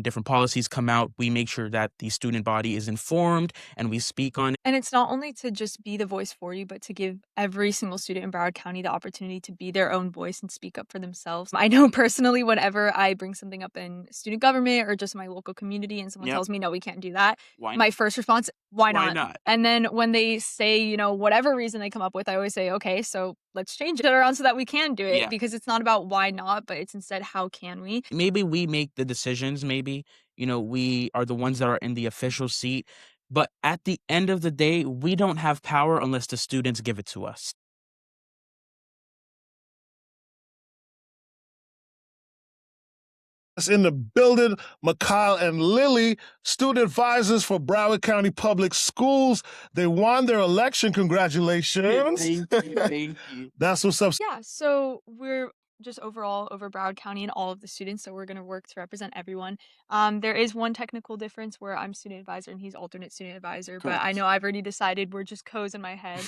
different policies come out, we make sure that the student body is informed and we speak on it. And it's not only to just be the voice for you, but to give every single student in Broward County the opportunity to be their own voice and speak up for themselves. I know personally, whenever I bring something up in student government or just my local community and someone Yep. tells me, no, we can't do that, Why not? my first response, why Why not? not? And then when they say, whatever reason they come up with, I always say, okay, so let's change it around so that we can do it Yeah. because it's not about why not, but it's instead how can we? Maybe we make the decisions, maybe, we are the ones that are in the official seat, but at the end of the day, we don't have power unless the students give it to us. In the building, Mikhail and Lily, student advisors for Broward County Public Schools. They won their election. Congratulations. Thank you, thank you. That's what's up. Yeah, so we're just overall over Broward County and all of the students, so we're going to work to represent everyone. There is one technical difference where I'm student advisor and he's alternate student advisor, but I Correct. know I've already decided we're just co's in my head.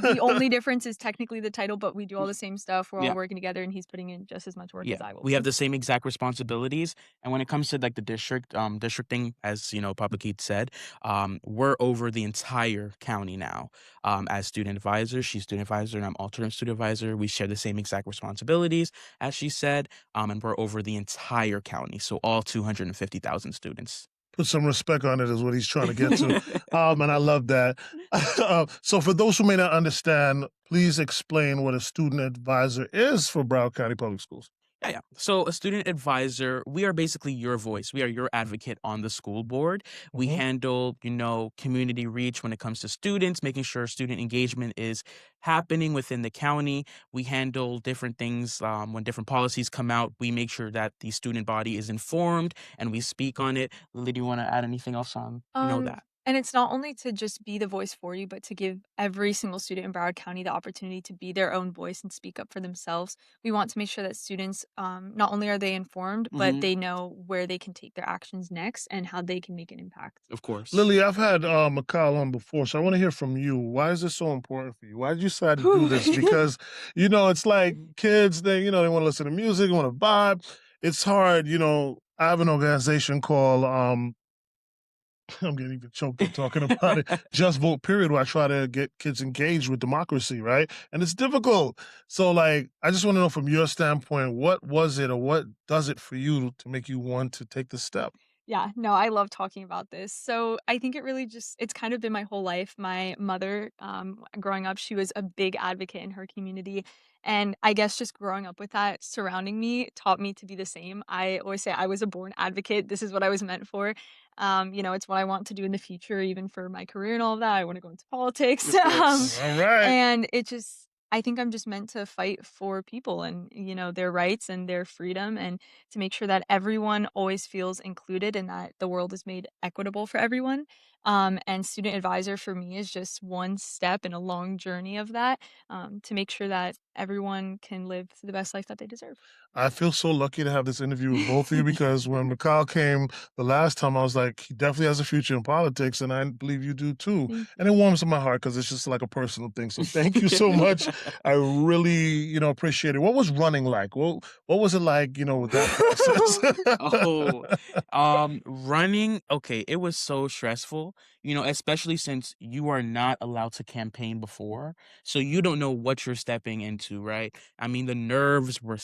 The only difference is technically the title, but we do all the same stuff. We're all Yeah. working together, and he's putting in just as much work Yeah, as I will we have be. the same exact responsibilities, and when it comes to, like, the districting, as, Public Heat said, we're over the entire county now. As student advisor, she's student advisor, and I'm alternate student advisor. We share the same exact responsibilities, as she said, and we're over the entire county, so all 250,000 students. Put some respect on it is what he's trying to get to. And I love that. So for those who may not understand, please explain what a student advisor is for Broward County Public Schools. Yeah, yeah. So a student advisor, we are basically your voice. We are your advocate on the school board. We Mhm. handle, community reach when it comes to students, making sure student engagement is happening within the county. We handle different things when different policies come out. We make sure that the student body is informed and we speak on it. Lily, do you want to add anything else on, Um, that? and it's not only to just be the voice for you, but to give every single student in Broward County the opportunity to be their own voice and speak up for themselves. We want to make sure that students, not only are they informed, but Hmm. they know where they can take their actions next and how they can make an impact. Of course. Lily, I've had Mikhail on before, so I want to hear from you. Why is this so important for you? Why did you decide to do Whew. this? Because, it's like kids, they want to listen to music, want to vibe. It's hard, I have an organization called I'm getting even choked up talking about it. Just Vote Period, where I try to get kids engaged with democracy, right? And it's difficult. So, like, I just want to know from your standpoint, what was it or what does it for you to make you want to take the step? Yeah, no, I love talking about this. So I think it really just it's kind of been my whole life. My mother, growing up, she was a big advocate in her community. And I guess just growing up with that surrounding me taught me to be the same. I always say I was a born advocate. This is what I was meant for. It's what I want to do in the future, even for my career and all of that. I want to go into politics. Of course. All right. And it just I think I'm just meant to fight for people and, their rights and their freedom and to make sure that everyone always feels included and that the world is made equitable for everyone. And student advisor for me is just one step in a long journey of that to make sure that everyone can live the best life that they deserve. I feel so lucky to have this interview with both of you because when Mikhail came the last time, I was like, he definitely has a future in politics, and I believe you do too. Thank And it warms my heart because it's just like a personal thing. So thank you so much. I really, appreciate it. What was running like? What was it like, with that Oh, process? running, okay, it was so stressful, especially since you are not allowed to campaign before. So you don't know what you're stepping into, right? I mean, the nerves were,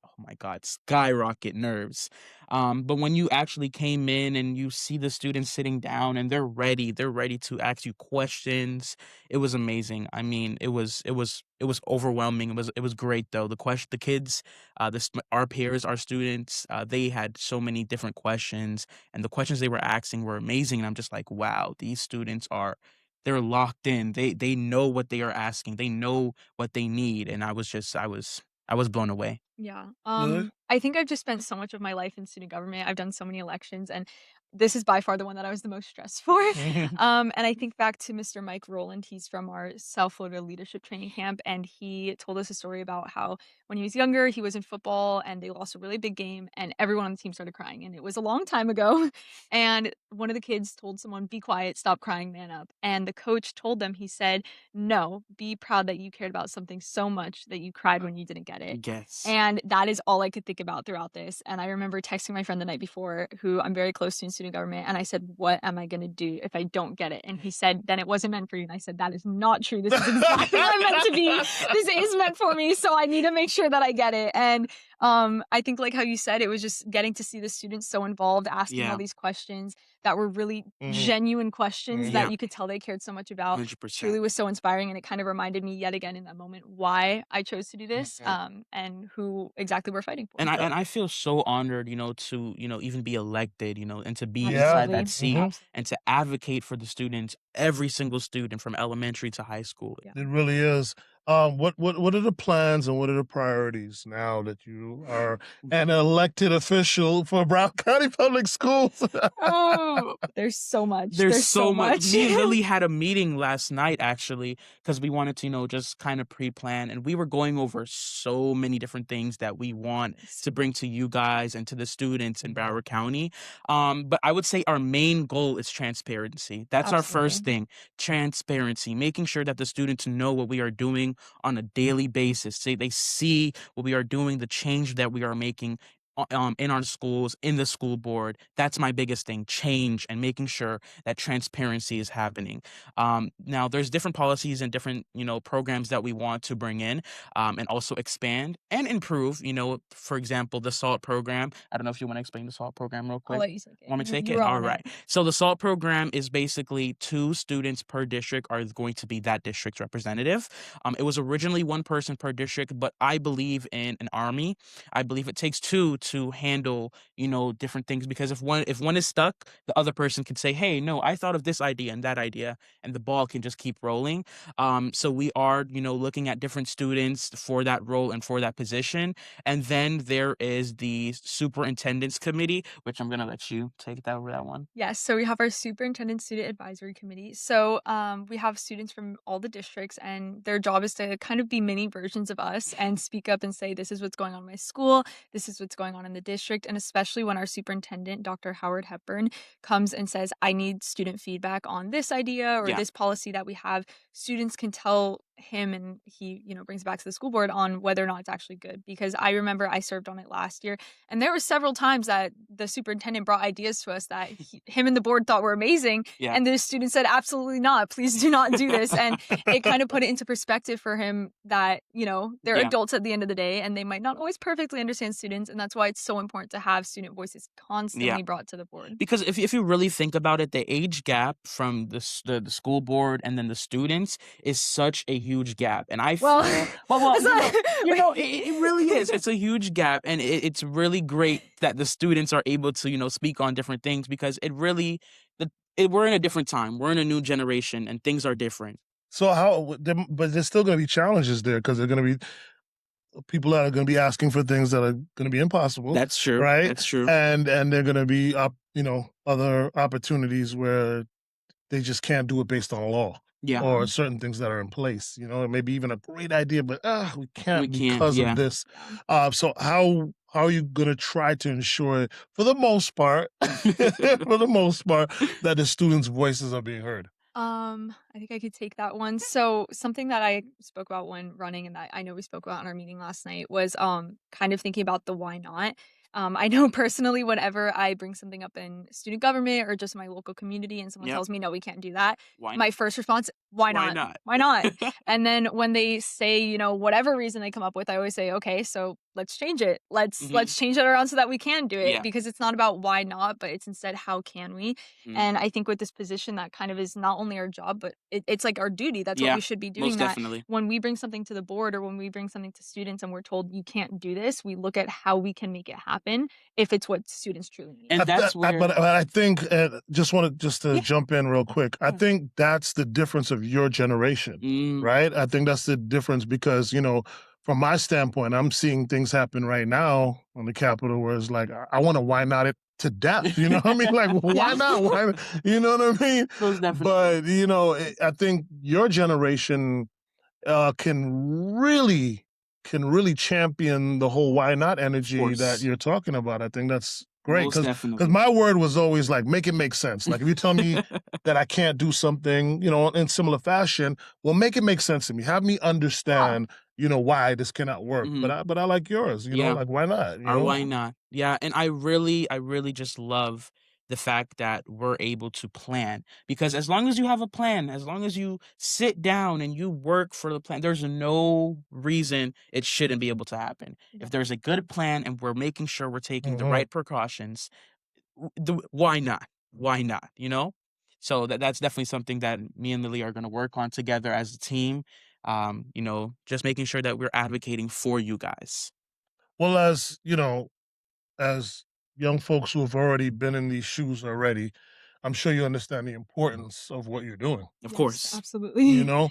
oh my God, skyrocket nerves. But when you actually came in and you see the students sitting down and they're ready to ask you questions. It was amazing. I mean, it was overwhelming. It was great though. The kids, our peers, our students, they had so many different questions, and the questions they were asking were amazing. And I'm just like, wow, these students they're locked in. They know what they are asking. They know what they need, and I was blown away. Yeah. Really? I think I've just spent so much of my life in student government. I've done so many elections, and this is by far the one that I was the most stressed for. And I think back to Mr. Mike Rowland. He's from our South Florida leadership training camp, and he told us a story about how when he was younger, he was in football and they lost a really big game, and everyone on the team started crying. And it was a long time ago. And one of the kids told someone, "Be quiet, stop crying, man up." And the coach told them, he said, "No, be proud that you cared about something so much that you cried when you didn't get it." Yes. And And that is all I could think about throughout this. And I remember texting my friend the night before, who I'm very close to in student government, and I said, "What am I gonna do if I don't get it?" And he said, "Then it wasn't meant for you." And I said, "That is not true. This is exactly what I'm meant to be. This is meant for me. So I need to make sure that I get it." And I think like how you said, it was just getting to see the students so involved, asking all Yeah. these questions that were really Mhm. genuine questions Mhm. that Yeah. you could tell they cared so much about. 100%. Truly was so inspiring, and it kind of reminded me yet again in that moment why I chose to do this, Mhm. and who exactly we're fighting for. And I feel so honored, to, even be elected, and to be Yeah. inside Absolutely. that seat Mhm. and Absolutely. to advocate for the students, every single student from elementary to high school. Yeah. It really is. What are the plans and what are the priorities now that you are an elected official for Brown County Public Schools? Oh, there's so much. There's There's so so much. much. Me and Lily had a meeting last night actually because we wanted to, just kind of pre-plan, and we were going over so many different things that we want Yes. to bring to you guys and to the students in Mhm. Broward County. But I would say our main goal is transparency. That's our first Absolutely. thing. Transparency, making sure that the students know what we are doing on a daily basis. Say they see what we are doing, the change that we are making in our schools, in the school board. That's my biggest thing, change and making sure that transparency is happening. Now, there's different policies and different, programs that we want to bring in and also expand and improve. For example, the SALT program. I don't know if you want to explain the SALT program real I'll quick. let you take it. Want me to take You it? were All on it. right. So the SALT program is basically 2 students per district are going to be that district's representative. It was originally 1 person per district, but I believe in an army. I believe it takes two to handle, different things because if one is stuck, the other person can say, "Hey, no, I thought of this idea and that idea," and the ball can just keep rolling. So we are, looking at different students for that role and for that position. And then there is the superintendent's committee, which I'm gonna let you take that over that one. Yes, so we have our superintendent student advisory committee. So we have students from all the districts, and their job is to kind of be mini versions of us and speak up and say, "This is what's going on in my school. This is what's going on in the district." And especially when our superintendent, Dr. Howard Hepburn, comes and says, "I need student feedback on this idea or Yeah, this policy that we have," students can tell him, and he, brings it back to the school board on whether or not it's actually good. Because I remember I served on it last year, and there were several times that the superintendent brought ideas to us that him and the board thought were amazing, yeah, and the student said, "Absolutely not. Please do not do this." And it kind of put it into perspective for him that, they're yeah, adults at the end of the day, and they might not always perfectly understand students, and that's why it's so important to have student voices yeah. constantly brought to the board. Because if you really think about it, the age gap from the school board and then the students is such a huge gap, and I Well, feel well, it's not it really is. It's a huge gap, and it's really great that the students are able to speak on different things because we're in a different time. We're in a new generation, and things are different. So but there's still going to be challenges there because there are going to be people that are going to be asking for things that are going to be impossible, That's true. right? That's true. And they're going to be other opportunities where they just can't do it based on law Yeah, Yeah, or certain things that are in place. Maybe even a great idea, but we we can't can't. because of Yeah. this. yeah. So how are you going to try to ensure, for the most part, for the most part, that the students' voices are being heard? I think I could take that one. So something that I spoke about when running and that I know we spoke about in our meeting last night was kind of thinking about the why not. I know personally whenever I bring something up in student government or just my local community and someone Yep. tells me no, we can't do that, Why my not? first response, why Why not? not? Why not? And then when they say, whatever reason they come up with, I always say, okay, so let's change it. Let's Hmm. let's change it around so that we can do it Yeah. because it's not about why not, but it's instead how can we? Mm. And I think with this position, that kind of is not only our job, but it's like our duty. That's what Yeah. we should be doing. Most That definitely. when we bring something to the board or when we bring something to students and we're told you can't do this, we look at how we can make it happen if it's what students truly need. And that's But where. I think just to Yeah. jump in real quick. I Yeah. think that's the difference of your generation, Mm, right? I think that's the difference because from my standpoint, I'm seeing things happen right now on the Capitol where it's like I want to why not it to death. You know what I mean? Like why Yeah. not? Why? You know what I mean? most definitely. But I think your generation can really champion the whole why not Of energy that course. you're talking about. I think that's great. Most Because definitely. my word was always like, make it make sense. Like if you tell me that I can't do something, in similar fashion, well, make it make sense to me. Have me Yeah. understand, why this cannot work. But Mhm. I like yours, Yeah. like why not? Or why Yeah. not? Yeah, and I really just love the fact that we're able to plan because as long as you have a plan, as long as you sit down and you work for the plan, there's no reason it shouldn't be able to happen. Yeah. If there's a good plan and we're making sure we're taking the Hmm. right precautions, why not? Why not? So that's definitely something that me and Lily are going to work on together as a team. Just making sure that we're advocating for you guys. Well, as young folks who have already been in these shoes already, I'm sure you understand the importance of what you're doing. Of Yes, course. You absolutely. know,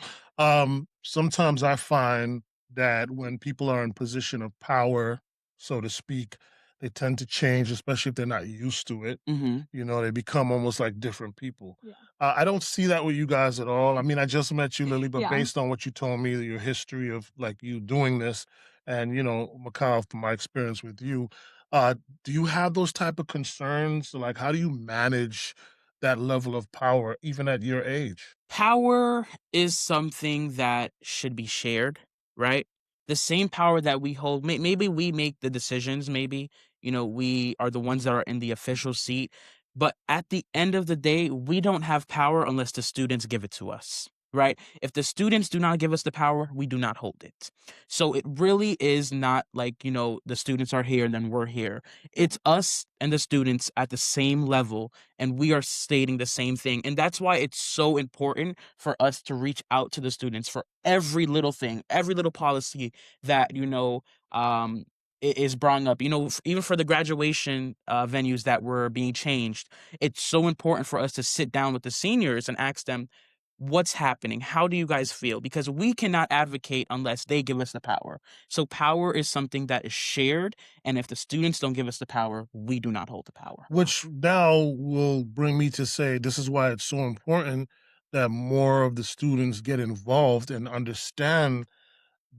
sometimes I find that when people are in position of power, so to speak, they tend to change, especially if they're not used to it. Mhm. They become almost like different people. Yeah. I don't see that with you guys at all. I mean, I just met you, Lily, but Yeah. based on what you told me, your history of like you doing this, and Mikhail, from my experience with you, uh, do you have those type of concerns? Like, how do you manage that level of power, even at your age? Power is something that should be shared, right? The same power that we hold, maybe we make the decisions, maybe, we are the ones that are in the official seat. But at the end of the day, we don't have power unless the students give it to us, right? If the students do not give us the power, we do not hold it. So it really is not like, the students are here and then we're here. Yeah. It's us and the students at the same level and we are stating the same thing. And that's why it's so important for us to reach out to the students for every little thing, every little policy that, is brought up, even for the graduation venues that were being changed. It's so important for us to sit down with the seniors and ask them, what's happening? How do you guys feel? Because we cannot advocate unless they give us the power. So power is something that is shared. And if the students don't give us the power, we do not hold the power. Which now will bring me to say this is why it's so important that more of the students get involved and understand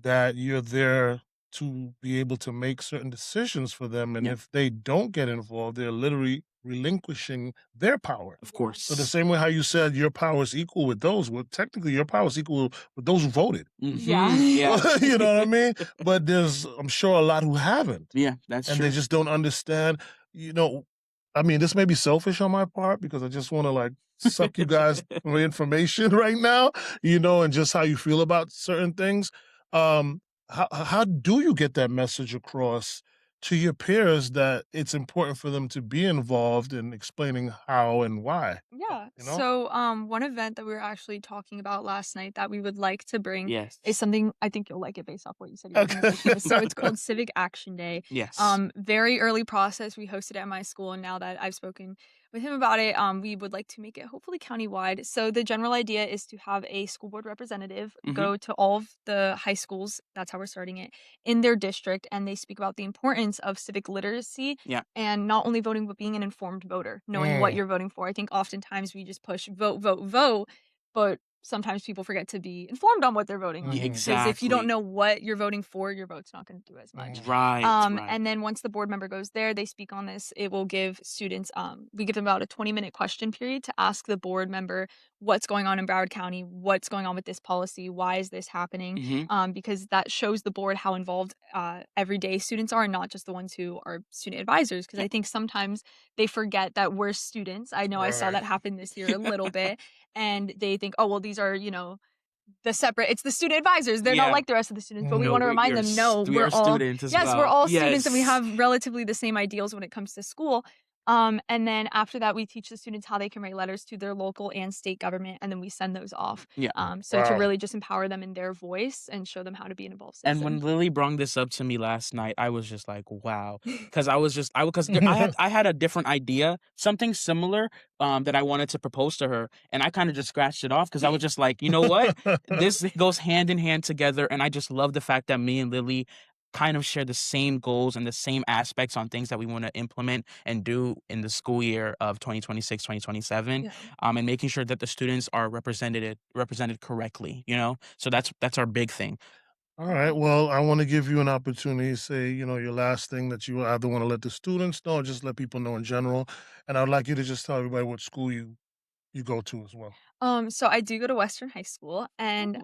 that you're there to be able to make certain decisions for them. And Yeah, if they don't get involved, they're literally relinquishing their power. of Yeah. So the course. same way how you said your power is equal with those, well, technically your power is equal with those who voted. Yeah. You know what I mean? But there's, I'm sure, a lot who haven't, Yeah, that's and they true. just don't understand. You know, I mean, this may be selfish on my part because I just want to like suck you guys for information right now, and just how you feel about certain things. Um, how do you get that message across to your peers that it's important for them to be involved in explaining how and why? Yeah. You know? So, one event that we were actually talking about last night that we would like to bring is Yes. something I think you'll like it based off what you said your Okay. recommendation is. So it's called Civic Action Day. Yes. Very early process. We hosted it at my school, and now that I've spoken with him about it, we would like to make it hopefully countywide. So the general idea is to have a school board representative Mhm. go to all of the high schools. That's how we're starting it in their district, and they speak about the importance of civic literacy Yeah. and not only voting, but being an informed voter, knowing what Mm, you're voting for. I think oftentimes we just push vote, vote, vote, but sometimes people forget to be informed on what they're voting on. mhm, Because if you don't Exactly. know what you're voting for, your vote's not going to do as much. mhm. Right, right. And then once the board member goes there, they speak on this. It will give students, we give them about a 20-minute question period to ask the board member what's going on in Broward County, what's going on with this policy, why is this happening, Mhm. because that shows the board how involved everyday students are, and not just the ones who are student advisors. Because Yeah. I think sometimes they forget that we're students. I know I saw Right. that happen this year a little bit, and they think, oh, well, these are, it's the student advisors. They're not Yeah. like the rest of the students, but we Mhm. No, wanna remind them, no, we are students as we're well. all students and we Yes. have relatively the same ideals when it comes to school. And then after that, we teach the students how they can write letters to their local and state government, and then we send those off. Yeah. So to Wow. really just empower them in their voice and show them how to be an involved And when citizen. Lily brought this up to me last night, I was just like, "Wow," because I was just I because I had a different idea, something similar, that I wanted to propose to her, and I kind of just scratched it off because I was just like, you know what, this goes hand in hand together, and I just love the fact that me and Lily kind of share the same goals and the same aspects on things that we want to implement and do in the school year of 2026 2027, Yeah. and making sure that the students are represented correctly. So that's our big thing. All right. Well, I want to give you an opportunity to say, your last thing that you either want to let the students know or just let people know in general. And I'd like you to just tell everybody what school you go to as well. So I do go to Western High School, and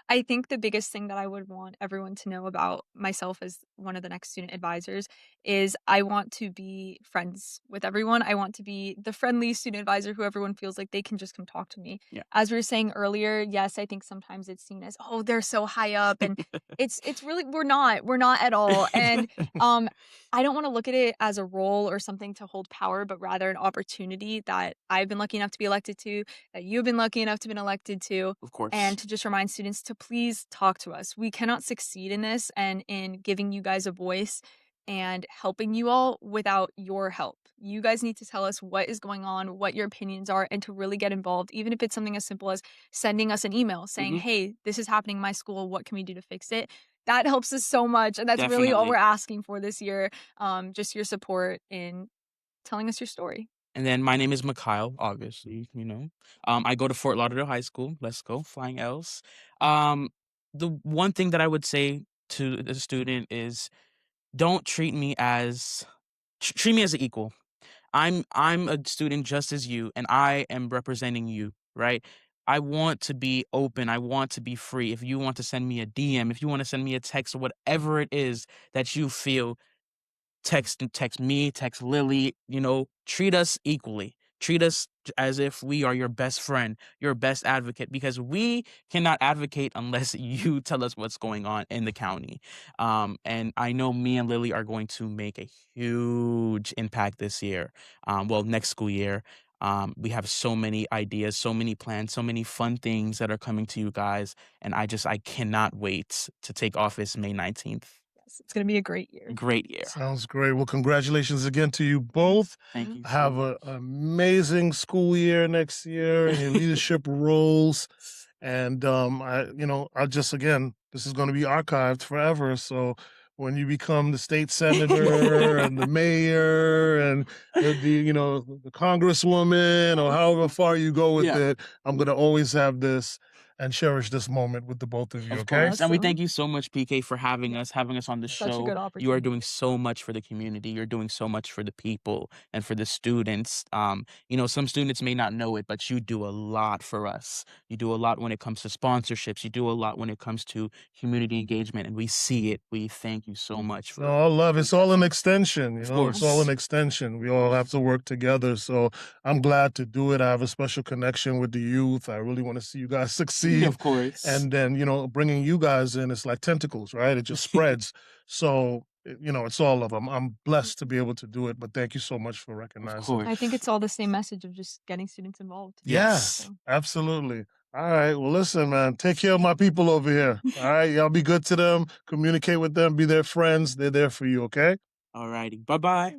I think the biggest thing that I would want everyone to know about myself as one of the next student advisors is I want to be friends with everyone. I want to be the friendly student advisor who everyone feels like they can just come talk to me. Yeah. As we were saying earlier, yes, I think sometimes it's seen as, oh, they're so high up, and it's really we're not at all. And um I don't want to look at it as a role or something to hold power, but rather an opportunity that I've been lucky enough to be elected to, that you've been lucky enough to been elected to, Of course. and to just remind students to please talk to us. We cannot succeed in this and in giving you guys a voice and helping you all without your help. You guys need to tell us what is going on, what your opinions are, and to really get involved, even if it's something as simple as sending us an email saying, Mhm. "Hey, this is happening in my school. What can we do to fix it?" That helps us so much, and that's really all we're Definitely. asking for this year. Just your support in telling us your story. And then my name is Mikhail, obviously, you know. I go to Fort Lauderdale High School. Let's go, Flying L's. Um, the one thing that I would say to the student is don't treat me as treat me as an equal. I'm a student just as you, and I am representing you, right? I want to be open. I want to be free. If you want to send me a DM, if you want to send me a text or whatever it is that you feel, text me, text Lily, treat us equally. Treat us as if we are your best friend, your best advocate, because we cannot advocate unless you tell us what's going on in the county. And I know me and Lily are going to make a huge impact this year. Well, next school year. We have so many ideas, so many plans, so many fun things that are coming to you guys. And I cannot wait to take office May 19th. Yes, it's gonna be a great year. Great year. Sounds great. Well, congratulations again to you both. Thank you so Have much. an amazing school year next year in your leadership roles. And I just again, this is going to be archived forever. So when you become the state senator and the mayor and the congresswoman or however far you go with Yeah, it, I'm going to always have this and cherish this moment with the both of you. of Okay. course. And we Awesome. thank you so much, PK, for Yeah, having us on the such a show. good You are opportunity. doing so much for the community. You're doing so much for the people and for the students. Some students may not know it, but you do a lot for us. You do a lot when it comes to sponsorships. You do a lot when it comes to community engagement, and we see it. We thank you so much No, for all love. doing It's that. all an extension, Of it's all an course. extension. We all have to work together. So I'm glad to do it. I have a special connection with the youth. I really want to see you guys succeed. Of course. And then, bringing you guys in, it's like tentacles, right? It just spreads. So, it's all of them. I'm blessed to be able to do it, but thank you so much for Of recognizing. I think course. it's all the same message of just getting students involved. Yeah, Yes. So, absolutely. All right. Well, listen, man, take care of my people over here. All right. Y'all be good to them, communicate with them, be their friends. They're there for you. Okay. Alrighty. Bye bye.